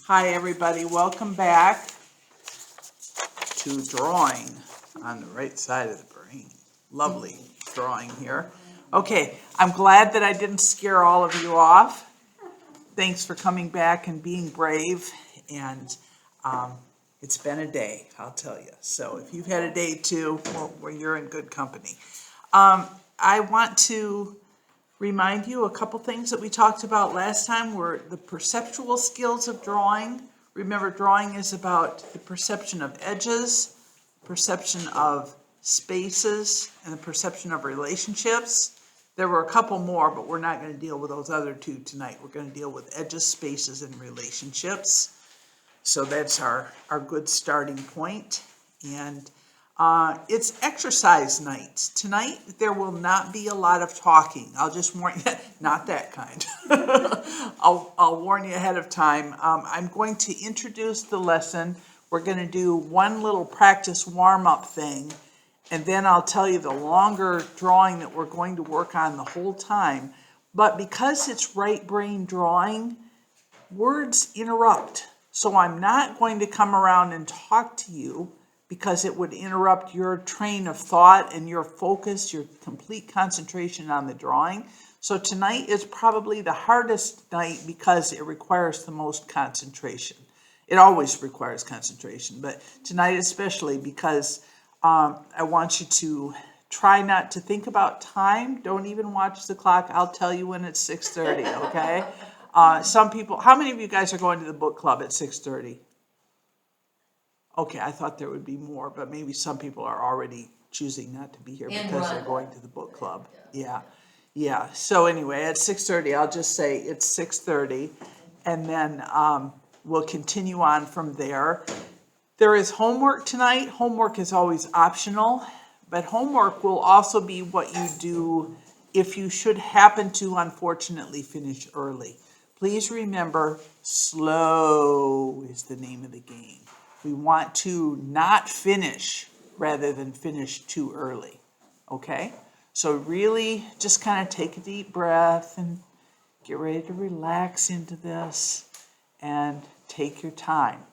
Hi everybody, welcome back to drawing on the right side of the brain. Lovely drawing here. Okay, I'm glad that I didn't scare all of you off. Thanks for coming back and being brave, and it's been a day, I'll tell you. So if you've had a day too, well, you're in good company. I want to remind you a couple things that we talked about last time were the perceptual skills of drawing. Remember, drawing is about the perception of edges, perception of spaces, and the perception of relationships. There were a couple more, but we're not going to deal with those other two tonight. We're going to deal with edges, spaces, and relationships. So that's our good starting point. And it's exercise night. Tonight, there will not be a lot of talking. I'll just warn you, not that kind. I'll warn you ahead of time. I'm going to introduce the lesson. We're going to do one little practice warm-up thing, and then I'll tell you the longer drawing that we're going to work on the whole time. But because it's right brain drawing, words interrupt. So I'm not going to come around and talk to you because it would interrupt your train of thought and your focus, your complete concentration on the drawing. So tonight is probably the hardest night because it requires the most concentration. It always requires concentration, but tonight especially because I want you to try not to think about time. Don't even watch the clock. I'll tell you when it's 6:30, okay? Some people, how many of you guys are going to the book club at 6:30? Okay, I thought there would be more, but maybe some people are already choosing not to be here because they're going to the book club. Yeah. So anyway, at 6:30, I'll just say it's 6:30, and then we'll continue on from there. There is homework tonight. Homework is always optional, but homework will also be what you do if you should happen to unfortunately finish early. Please remember, slow is the name of the game. We want to not finish rather than finish too early, okay? So really just kind of take a deep breath and get ready to relax into this and take your time.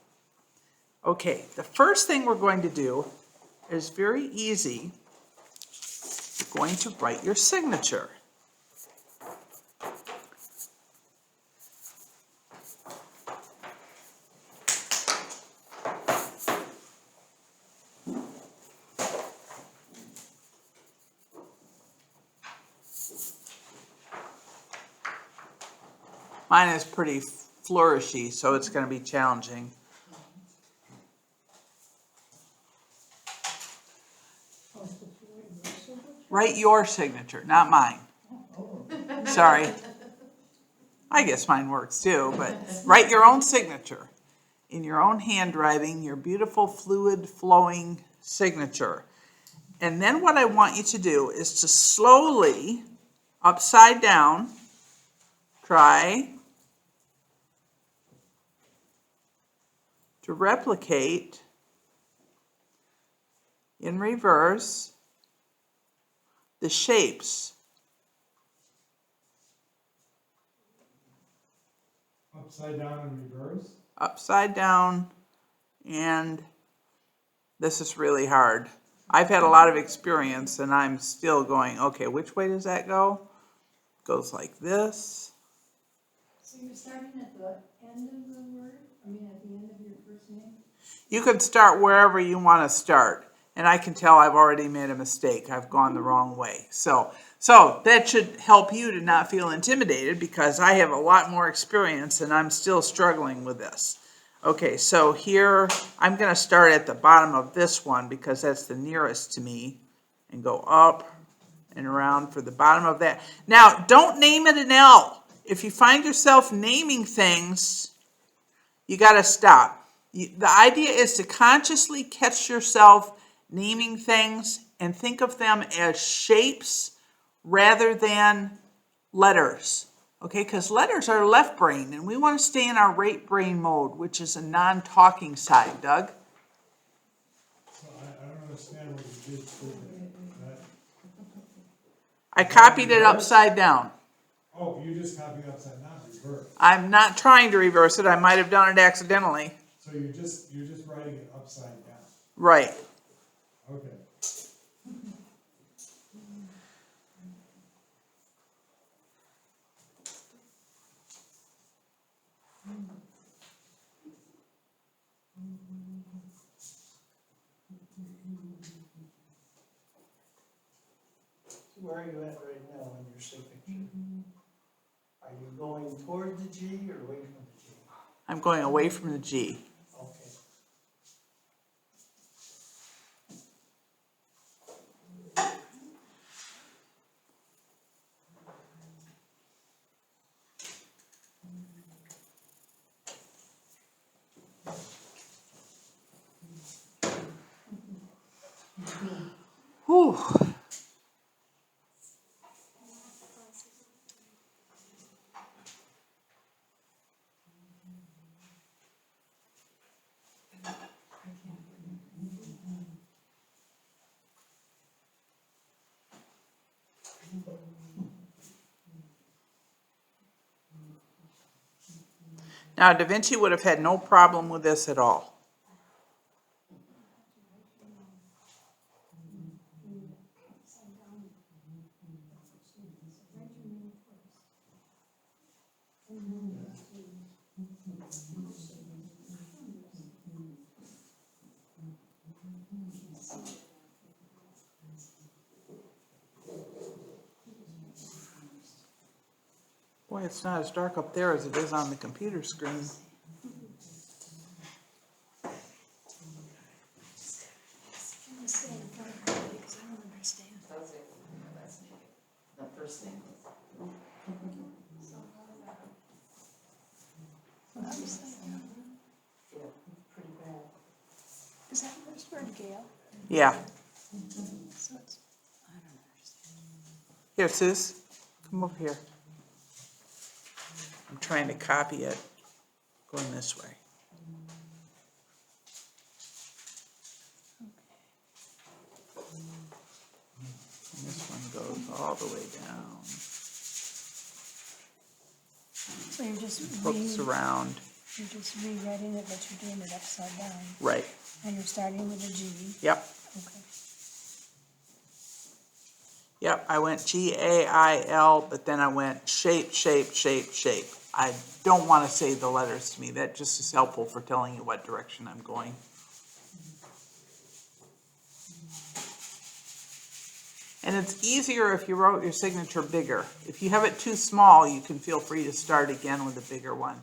Okay, the first thing we're going to do is very easy. You're going to write your signature. Mine is pretty flourishy, so it's going to be challenging. Write your signature, not mine. Sorry. I guess mine works too, but write your own signature in your own handwriting, your beautiful, fluid, flowing signature. And then what I want you to do is to slowly, upside down, try to replicate in reverse the shapes. Upside down and reverse? Upside down, and this is really hard. I've had a lot of experience and I'm still going, okay, which way does that go? It goes like this. So you're starting at the end of the word? I mean, at the end of your first name? You can start wherever you want to start. And I can tell I've already made a mistake. I've gone the wrong way. So that should help you to not feel intimidated because I have a lot more experience and I'm still struggling with this. Okay, so here I'm going to start at the bottom of this one because that's the nearest to me and go up and around for the bottom of that. Now, don't name it an L. If you find yourself naming things, you got to stop. The idea is to consciously catch yourself naming things and think of them as shapes rather than letters. Okay, because letters are left brain, and we want to stay in our right brain mode, which is a non-talking side. Doug? So I don't understand what you did to that. I copied it upside down. Oh, you just copied upside down. reverse. I'm not trying to reverse it. I might have done it accidentally. So you're just writing it upside down. Right. Okay. Where are you at right now in your signature? Are you going toward the G or away from the G? I'm going away from the G. Okay. Whew. Now, Da Vinci would have had no problem with this at all. Boy, it's not as dark up there as it is on the computer screen. The first thing. Yeah, pretty bad. Is that first word, Gail? Yeah. So it's, I don't understand. Here, Suze, come over here. I'm trying to copy it, going this way. And this one goes all the way down, So you're just hooks around, you're just rewriting it, but you're doing it upside down. right, And you're starting with a G. yep. Okay. Yep, I went G-A-I-L, but then I went shape, shape, shape, shape. I don't want to say the letters to me. That just is helpful for telling you what direction I'm going. And it's easier if you wrote your signature bigger. If you have it too small, you can feel free to start again with a bigger one.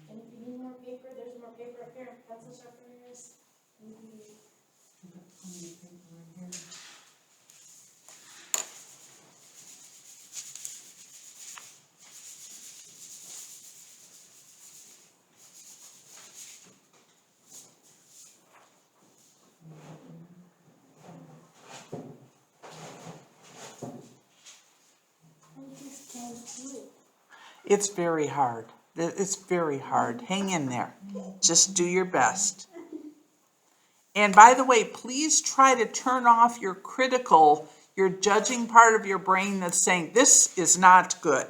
And if you need more paper, there's more paper up here, pencil sharpeners. I just can't do it. It's very hard. It's very hard. Hang in there. Just do your best. And by the way, please try to turn off your critical, your judging part of your brain that's saying, this is not good.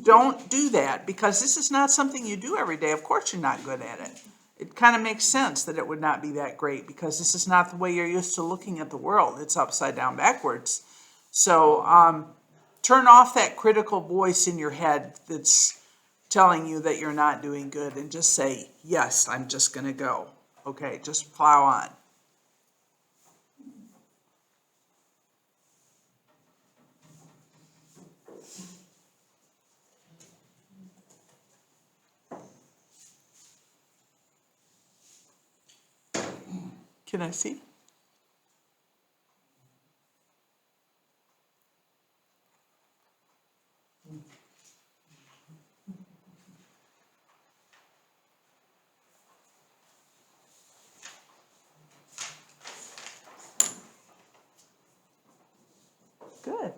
Don't do that, because this is not something you do every day. Of course you're not good at it. It kind of makes sense that it would not be that great, because this is not the way you're used to looking at the world. It's upside down backwards. So turn off that critical voice in your head that's telling you that you're not doing good, and just say, yes, I'm just going to go. Okay, just plow on. Can I see? Good.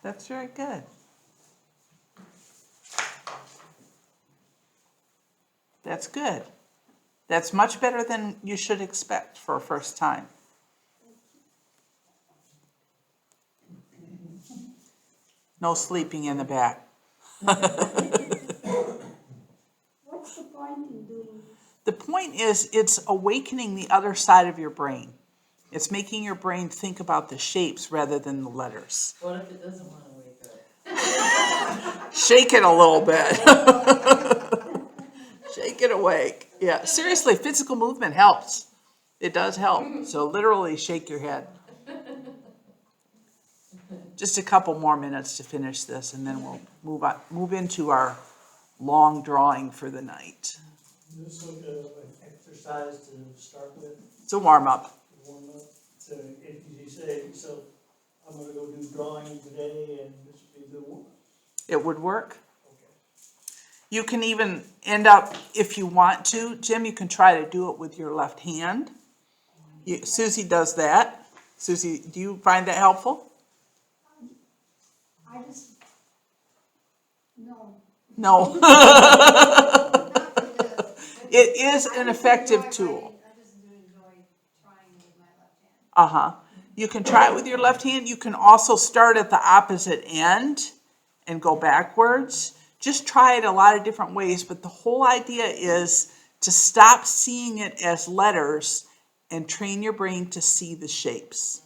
That's very good. That's good. That's much better than you should expect for a first time. No sleeping in the back. What's the point in doing this? The point is, it's awakening the other side of your brain. It's making your brain think about the shapes rather than the letters. What if it doesn't want to wake up? Shake it a little bit. Shake it awake. Yeah, seriously, physical movement helps. It does help. So literally shake your head. Just a couple more minutes to finish this, and then we'll move into our long drawing for the night. This is like an exercise to start with, It's a warm-up. to warm up. So if you say, so I'm gonna go do drawing today and this would be a good one. It would work. Okay. You can even end up, if you want to, Jim, you can try to do it with your left hand. Susie does that. Susie, do you find that helpful? I just, no. No. Not for this. It is an effective tool. I just enjoy trying with my left hand. Uh-huh. You can try it with your left hand. You can also start at the opposite end and go backwards. Just try it a lot of different ways, but the whole idea is to stop seeing it as letters and train your brain to see the shapes.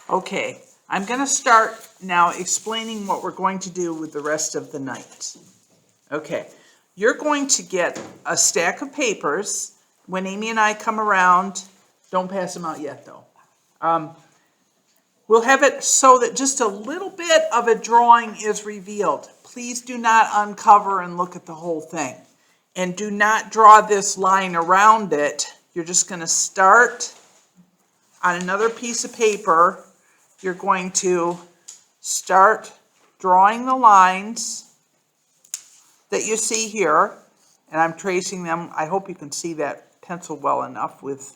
Okay, I'm going to start now explaining what we're going to do with the rest of the night. Okay, you're going to get a stack of papers. When Amy and I come around, don't pass them out yet though. We'll have it so that just a little bit of a drawing is revealed. Please do not uncover and look at the whole thing. And do not draw this line around it. You're just going to start on another piece of paper. You're going to start drawing the lines that you see here, and I'm tracing them. I hope you can see that pencil well enough with,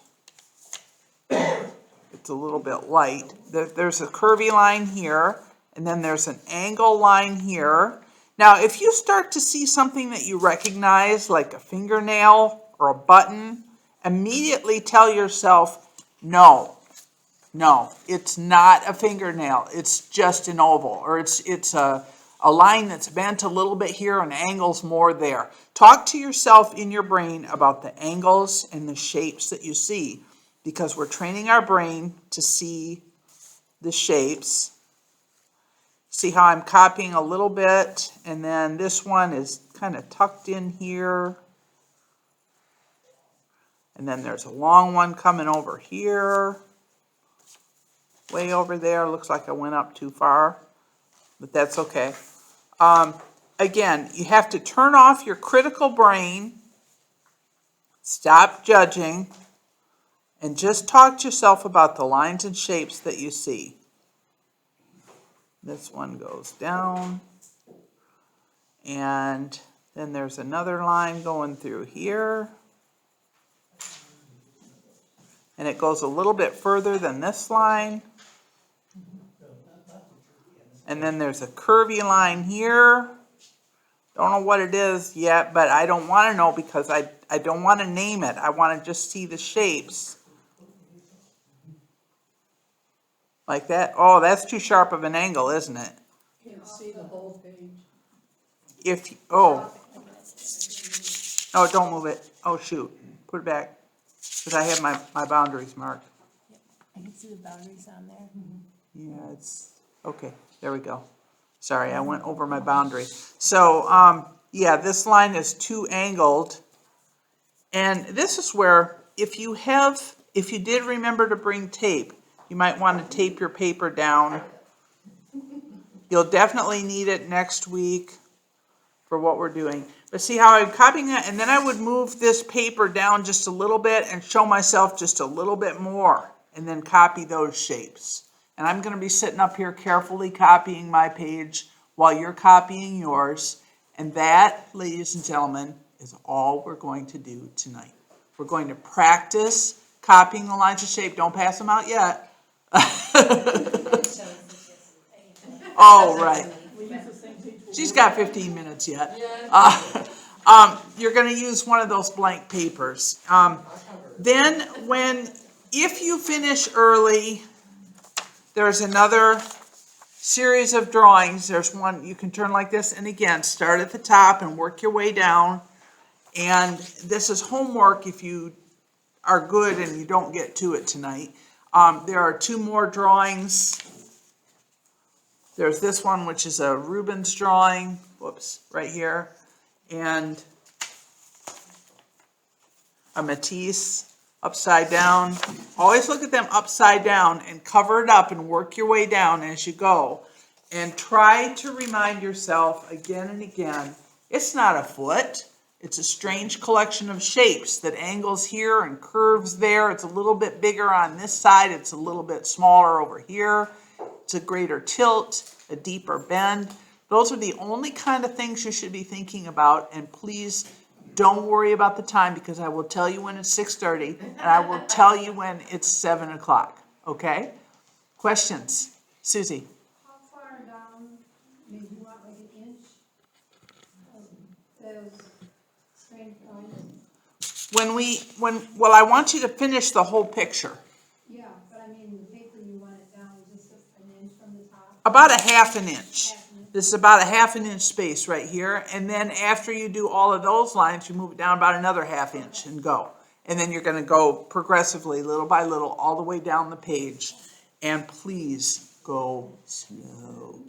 it's a little bit light. There's a curvy line here, and then there's an angle line here. Now, if you start to see something that you recognize, like a fingernail or a button, immediately tell yourself, no, it's not a fingernail. It's just an oval, or it's a line that's bent a little bit here and angles more there. Talk to yourself in your brain about the angles and the shapes that you see, because we're training our brain to see the shapes. See how I'm copying a little bit, and then this one is kind of tucked in here. And then there's a long one coming over here. Way over there. Looks like I went up too far, but that's okay. Again, you have to turn off your critical brain, stop judging, and just talk to yourself about the lines and shapes that you see. This one goes down, and then there's another line going through here, and it goes a little bit further than this line. And then there's a curvy line here. Don't know what it is yet, but I don't want to know because I don't want to name it. I want to just see the shapes. Like that. Oh, that's too sharp of an angle, isn't it? Can't see the whole page. Oh, don't move it. Oh, shoot. Put it back. Because I have my boundaries marked. I can see the boundaries on there. Yeah, it's, okay, there we go. Sorry, I went over my boundary. So, yeah, this line is too angled. And this is where, if you did remember to bring tape, you might want to tape your paper down. You'll definitely need it next week for what we're doing. But see how I'm copying that, and then I would move this paper down just a little bit and show myself just a little bit more, and then copy those shapes. And I'm going to be sitting up here carefully copying my page while you're copying yours. And that, ladies and gentlemen, is all we're going to do tonight. We're going to practice copying the lines of shape. Don't pass them out yet. Oh, right. She's got 15 minutes yet. You're going to use one of those blank papers. Then if you finish early, there's another series of drawings. There's one you can turn like this, and again, start at the top and work your way down. And this is homework if you are good and you don't get to it tonight. There are two more drawings. There's this one, which is a Rubens drawing, whoops, right here, and a Matisse upside down. Always look at them upside down and cover it up and work your way down as you go. And try to remind yourself again and again, it's not a foot. It's a strange collection of shapes that angles here and curves there. It's a little bit bigger on this side. It's a little bit smaller over here. It's a greater tilt, a deeper bend. Those are the only kind of things you should be thinking about. And please don't worry about the time, because I will tell you when it's 6:30 and I will tell you when it's 7 o'clock. Okay? Questions? Susie? How far down, I mean, do you want like an inch of those strange lines? Well, I want you to finish the whole picture. Yeah, but I mean, the paper you want it down just an inch from the top? About a half an inch. Half an inch. This is about a half an inch space right here. And then after you do all of those lines, you move it down about another half inch and go. And then you're going to go progressively, little by little, all the way down the page. And please go slow.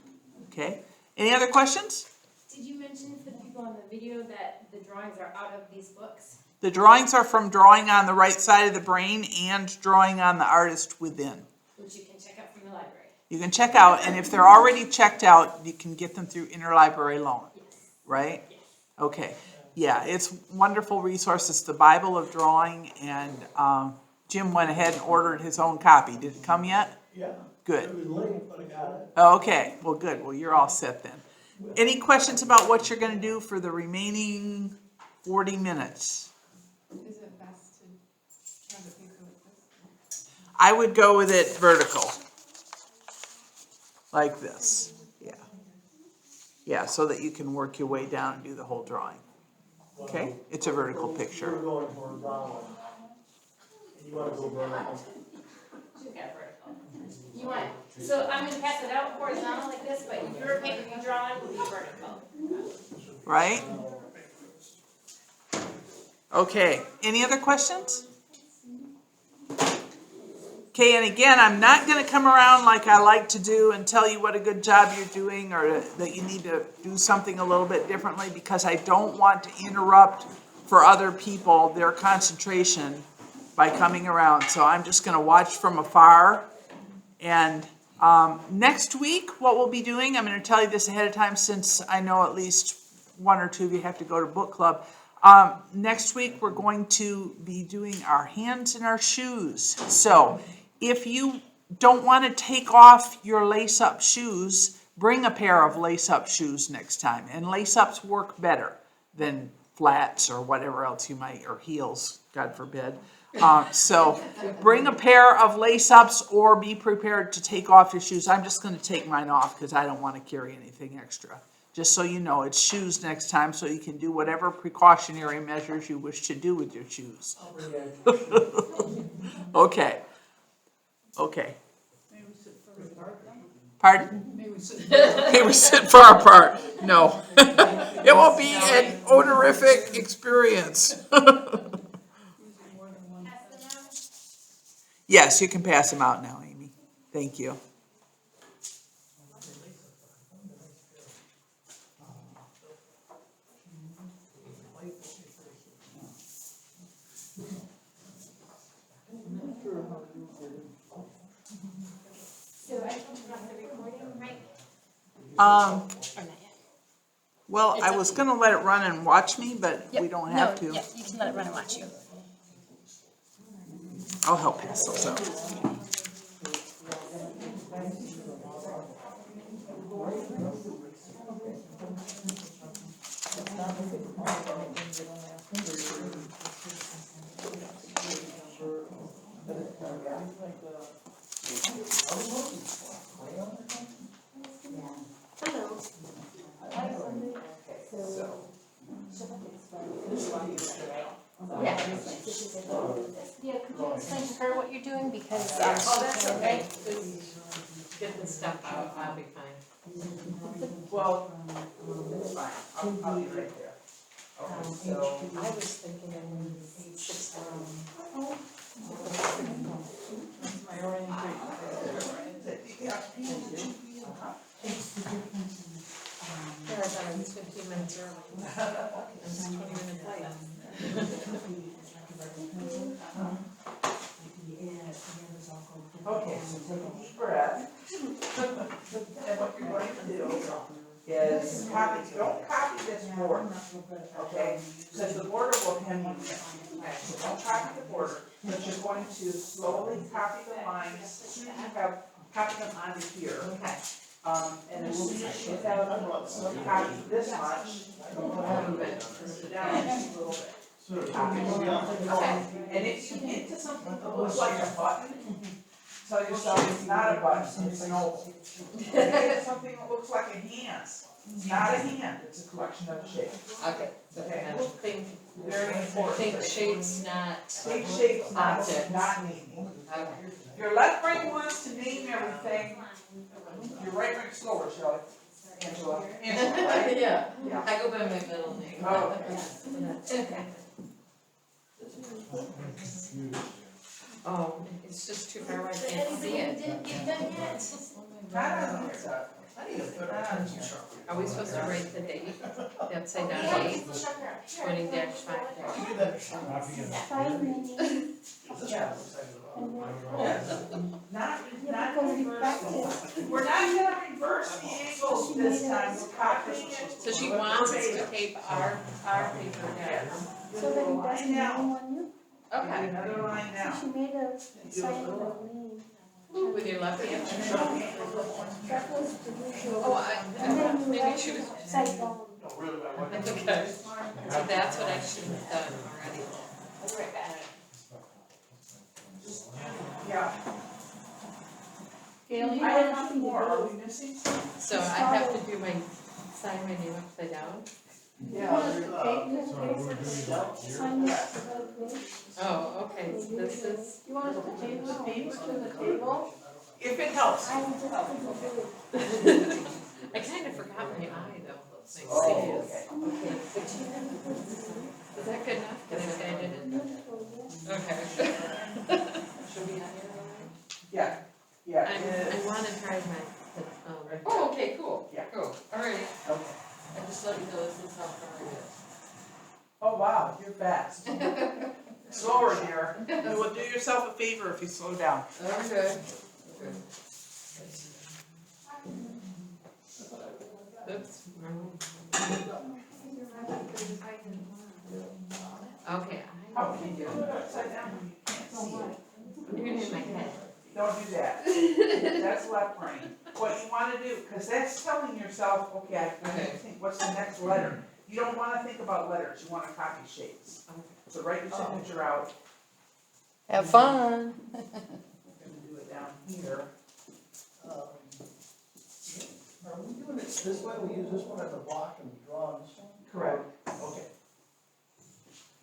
Okay? Any other questions? Did you mention for the people on the video that the drawings are out of these books? The drawings are from Drawing on the Right Side of the Brain and Drawing on the Artist Within. Which you can check out from the library. You can check out, and if they're already checked out, you can get them through interlibrary loan, Yes. right? Yes. Okay. Yeah, it's wonderful resource. It's the Bible of Drawing, and Jim went ahead and ordered his own copy. Did it come yet? Yeah. Good. It was late, but I got it. Okay, well, good. Well, you're all set then. Any questions about what you're going to do for the remaining 40 minutes? Is it best to have the paper like this? I would go with it vertical. Like this. Yeah. Yeah, so that you can work your way down and do the whole drawing. Okay? It's a vertical picture. We're going horizontal. And you want to go vertical. She's got vertical. You want, so I'm gonna pass it out horizontal like this, but your paper you draw on will be vertical. Right? Okay, any other questions? Okay, and again, I'm not going to come around like I like to do and tell you what a good job you're doing or that you need to do something a little bit differently, because I don't want to interrupt for other people their concentration by coming around. So I'm just going to watch from afar. And next week, what we'll be doing, I'm going to tell you this ahead of time since I know at least one or two of you have to go to book club. Next week, we're going to be doing our hands in our shoes. So if you don't want to take off your lace-up shoes, bring a pair of lace-up shoes next time. And lace-ups work better than flats or whatever else you might, or heels, God forbid. So bring a pair of lace-ups or be prepared to take off your shoes. I'm just going to take mine off because I don't want to carry anything extra. Just so you know, it's shoes next time, so you can do whatever precautionary measures you wish to do with your shoes. I'll bring that. Okay. Okay. Maybe we sit further apart then? Pardon? Maybe we sit Hey, we sit far apart. No. It will be an honorific experience. more than one. Pass them out. Yes, you can pass them out now, Amy. Thank you. Or not yet? Well, It's I up was to you. gonna let it run and watch me, but we Yep. don't have No, to. yeah, you can let it run and watch you. I'll help pass those out. Yeah. Yeah, could you explain to her what you're doing, because, Oh, that's okay, just get this stuff out, I'll be fine. Well, it's fine, I'll be right there. Okay, so. I was thinking in 6 That's my Yeah, I thought I was 15 minutes early. I was 20 minutes late. Okay, so take a deep breath. And what you're going to do is don't copy this board, okay? Because the border will hem you in. So don't copy the border, but you're going to slowly copy the lines, as soon as you have, copy them onto here. Okay. And as soon as you have copied this much, move it down just a little bit. Okay, and if you get to something that looks like a button, tell yourself it's not a button, it's an oval. If you get something that looks like a hand, it's not a hand, it's a collection of shapes. Okay. Okay. And think, Very important. think shape's not. Take shapes, Objects. not naming. Okay. Your left brain wants to name everything, your right brain slower, Shelley. Angela, right? Yeah, Yeah. I go by my middle name. Oh, Okay. Oh, it's just too far away, I can't see it. Didn't get done yet? Not on here, Doug. Not on here. Are we supposed to write the date, the upside down Yeah, date, it's the sugar. Here. 20-5? Copy and. 5 minutes, Yeah. and Not because we practice, reversing. We're not gonna reverse the angles this time, we're copying it. So she wants us to tape our paper down. so that it doesn't name on you. Okay, Another line So now. she made a sign of a name. with your left hand. That was to do show. Oh, And then you maybe write she was, upside down. that's okay. So that's what I should have done already. I'll be right back. Yeah. Gail, you I have want to one see the more, are date? we missing some? So I have to do my, sign my name upside down? You want us to take this So we're doing paper, that here. sign this to the date? Oh, okay, so this is, You want us to take the paper to the table? If it helps. I will just put the date. I kind of forgot my eye though. My Oh, C okay. is that good enough? Can I say I did it? Okay. Should we have it? Yeah, yeah, I it is. want to try my, oh, okay, cool. Yeah. Cool, all right. Okay. I just let you know this is how far it is. Oh, wow, you're fast. Slower, dear. You will do yourself a favor if you slow down. Okay. Oops. Okay, How can you do it upside down when you can't see it? I'm doing it in my head. Don't do that. That's left brain. What you wanna do, cause that's telling yourself, okay, I Okay. think, what's the next letter? You don't wanna think about letters, you wanna copy shapes. So write your signature out, Have fun. I'm gonna do it down here. Are we doing it this way, we use this one as a block and draw this one? Correct. Okay.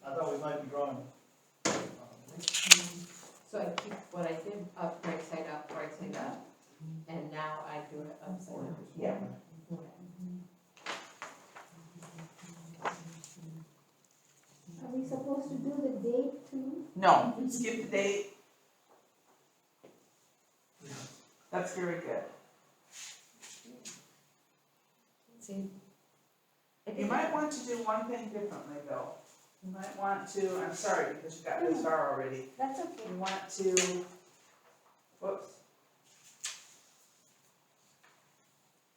I thought we might be drawing. So I keep what I did up, right side up, and now I do it upside down. Yeah. Are we supposed to do the date too? No, skip the date. That's very good. See? You might want to do one thing differently though. You might want to, I'm sorry, because you got this far already. That's okay. You want to, whoops.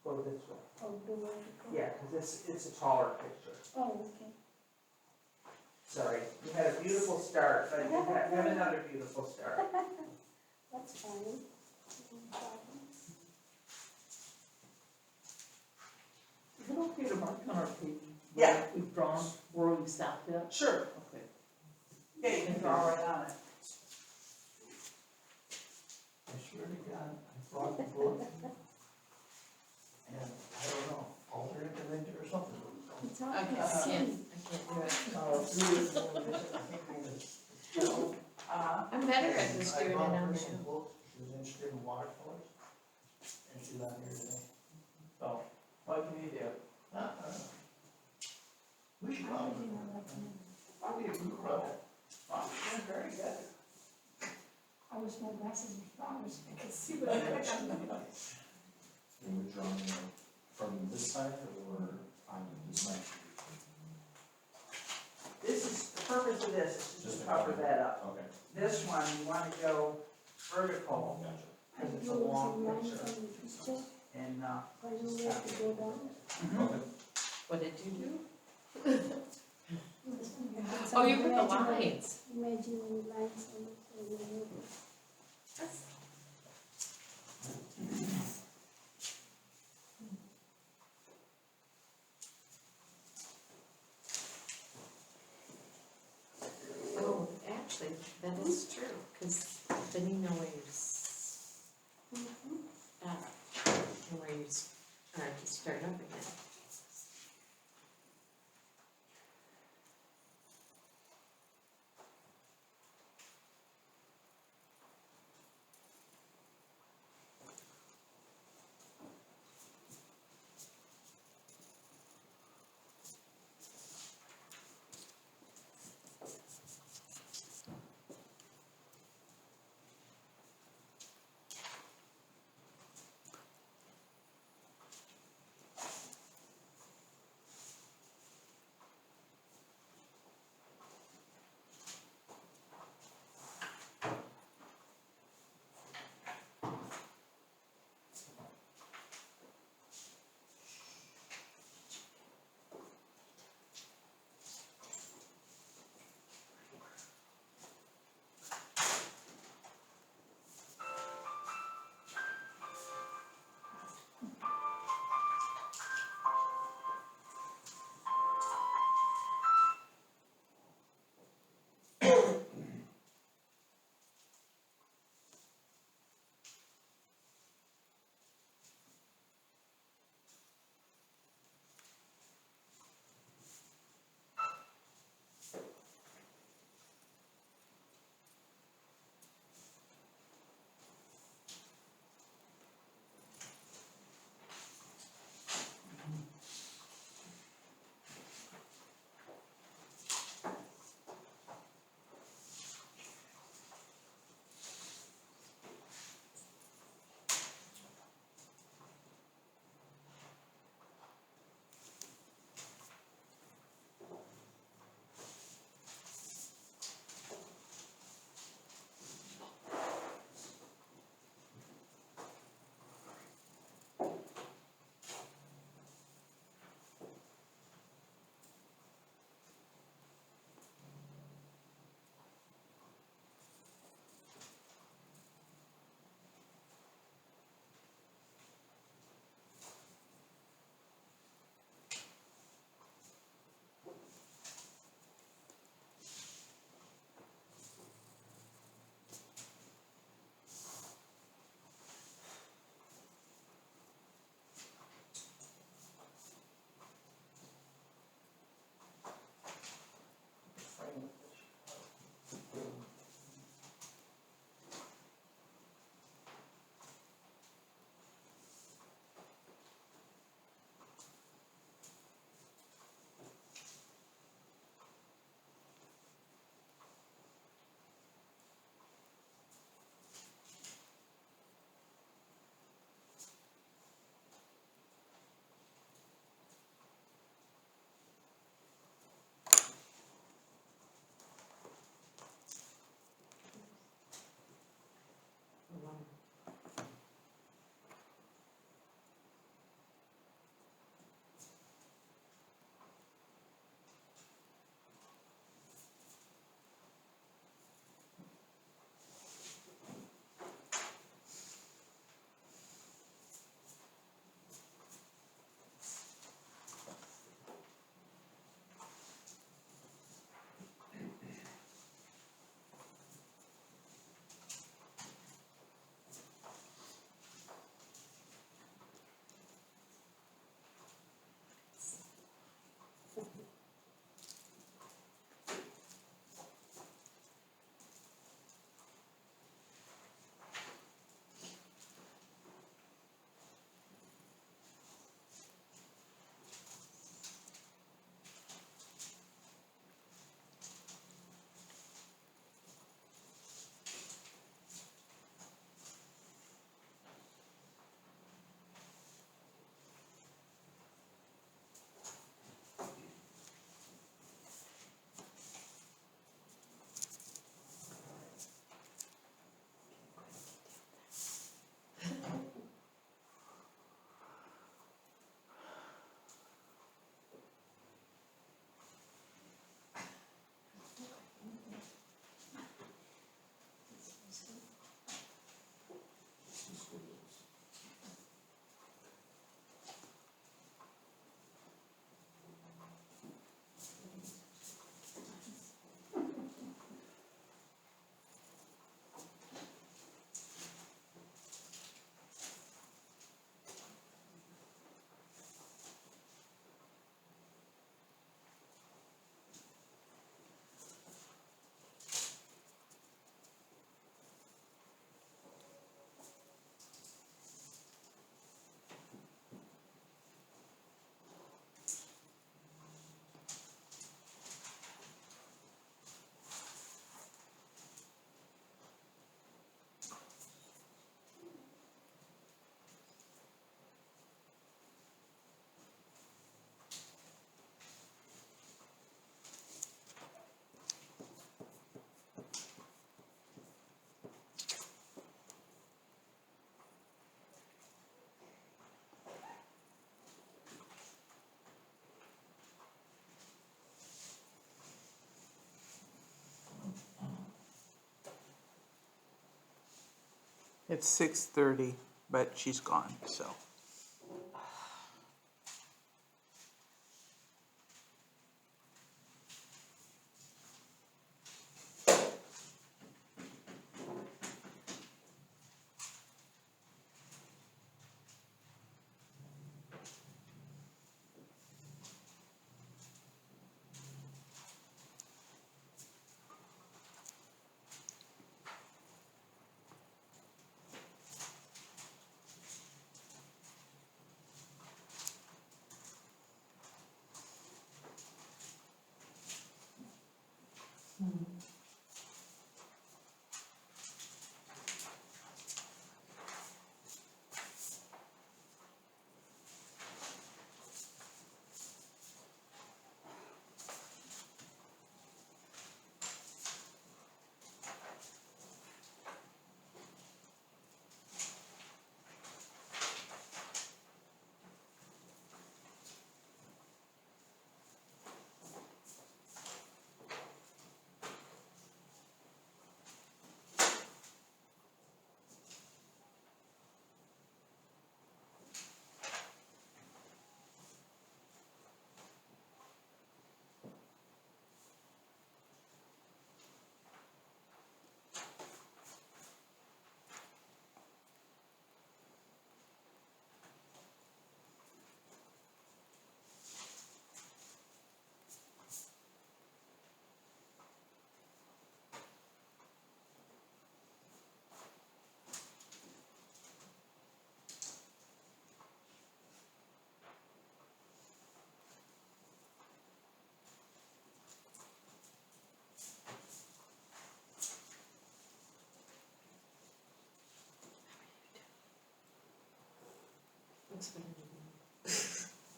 Go this way. Oh, the vertical. Yeah, because it's a taller picture. Oh, okay. Sorry, you had a beautiful start, but you have another beautiful start. That's fine. No problem. Is it okay to mark on our page? Yeah. where We've drawn where we stopped at? Sure. Okay. Yeah, you can draw right on it. I swear to God, I brought the book. And I don't know, alter it and or something. It's all I the can't same. do it. I'm better at this doing it on her my some own. books, she was interested in watercolors, and she's out here today. So, What can you do? I don't know. We should I probably, really don't like them. probably a group project. Wow, you're very good. I wish my glasses were flowers, I could see what I'm looking at. You were drawing from this side or on this side? This is, the purpose of this is Just to to cover cover. that up. Okay, This one, you want to go vertical gotcha. I because it's a drew long some lines picture. on the picture, And, I know where to go down. Okay. What did you do? It's Oh, some you put the imaginary- lines. Imaginary lines on it, so you know. That's- Oh, actually, that is true, because then you know where you're, and where you are to start up again. It's 6:30, but she's gone, so.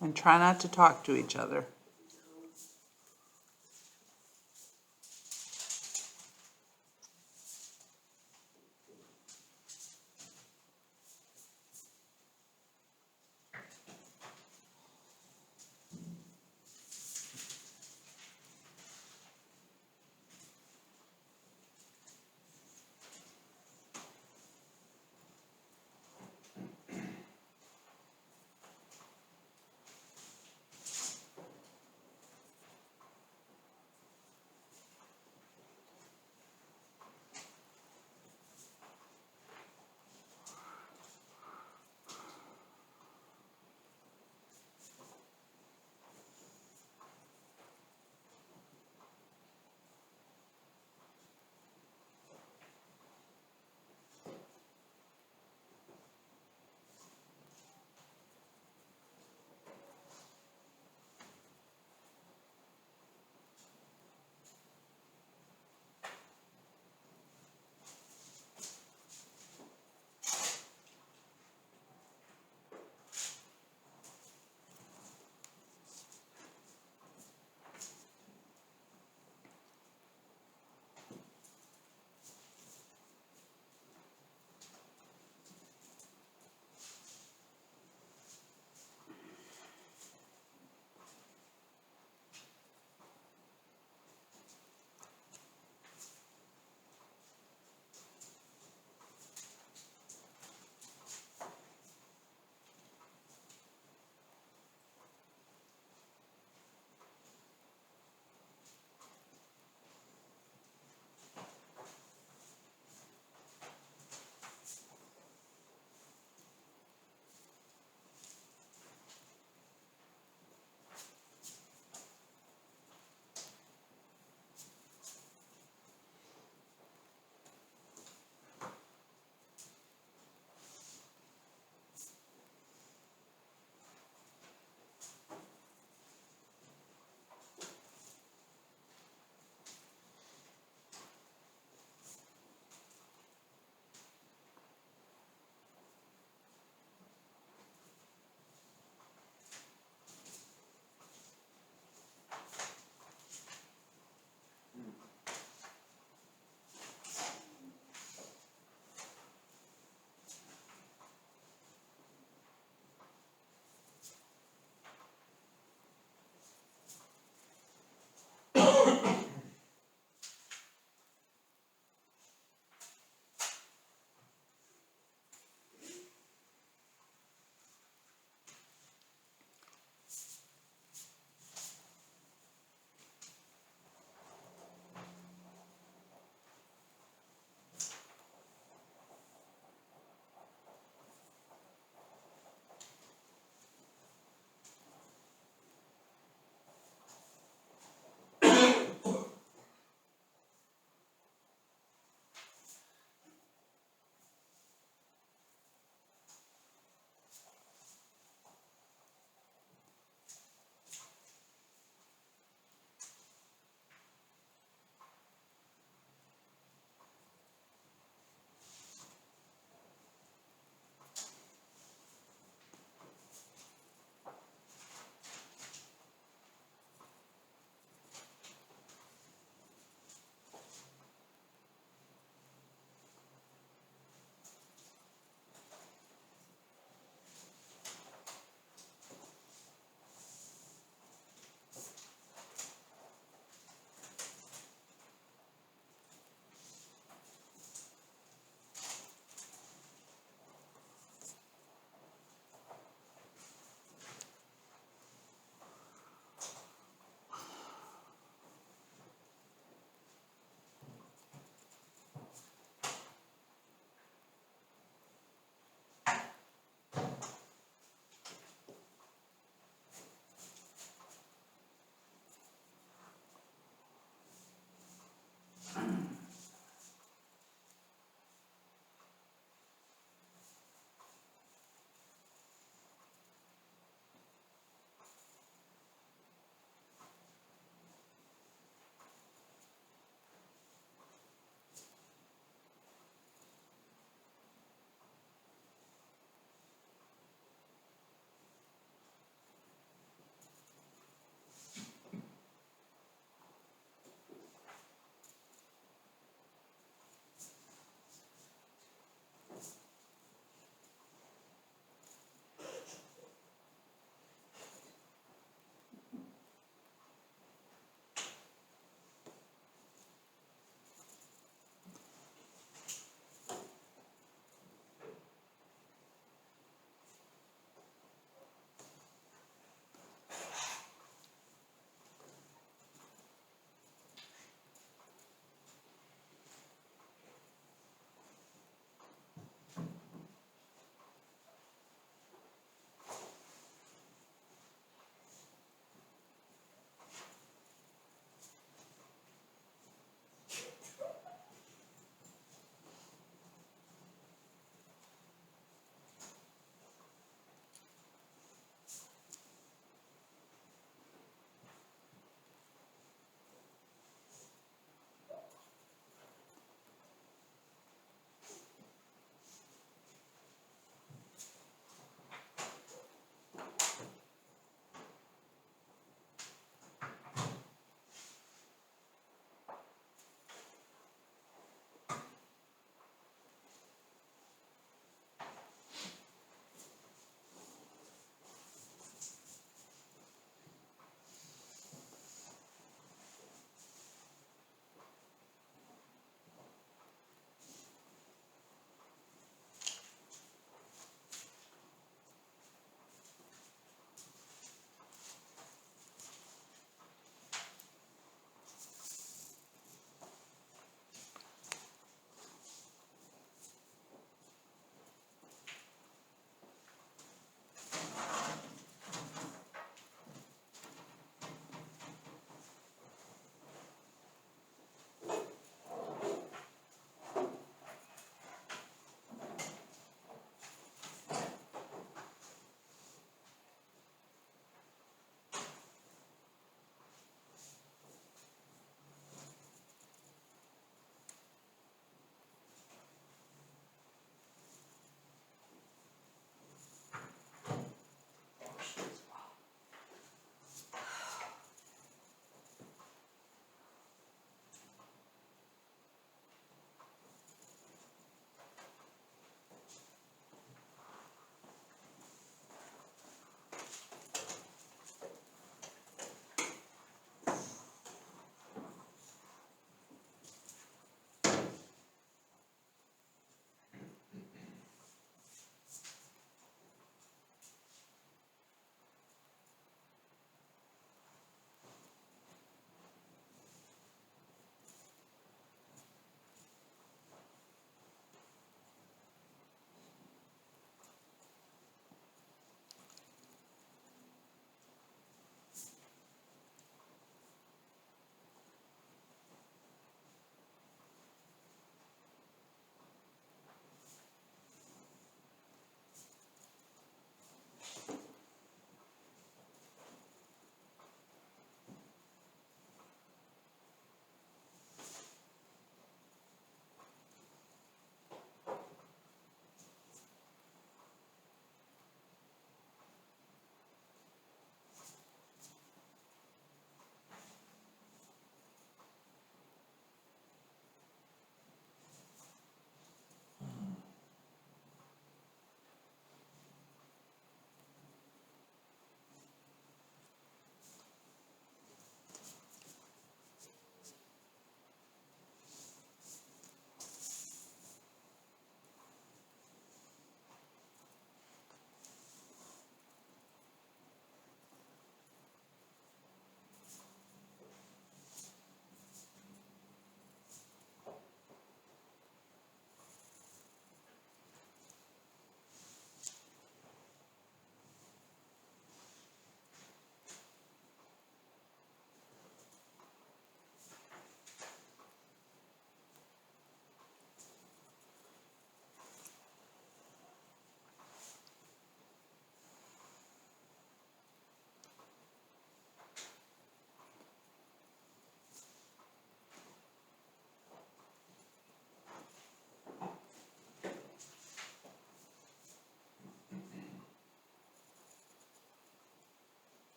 And try not to talk to each other.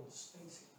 of space here.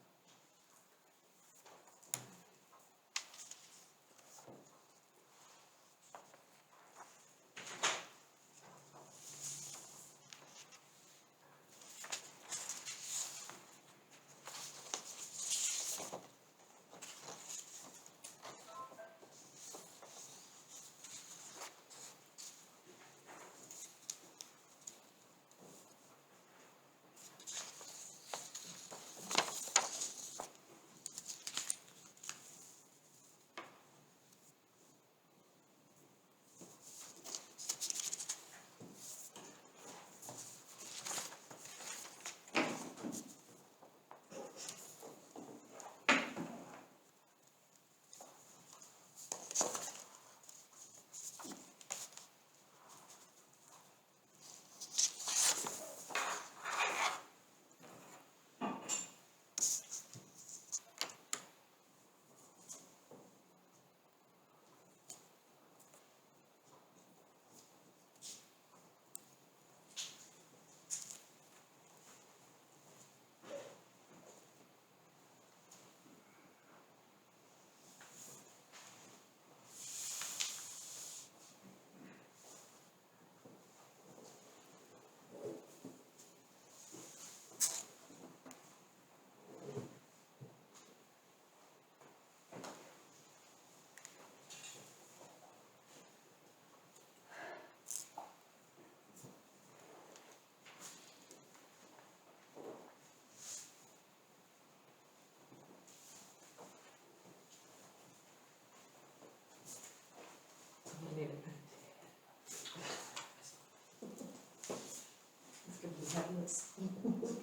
You need it. It's gonna be headless.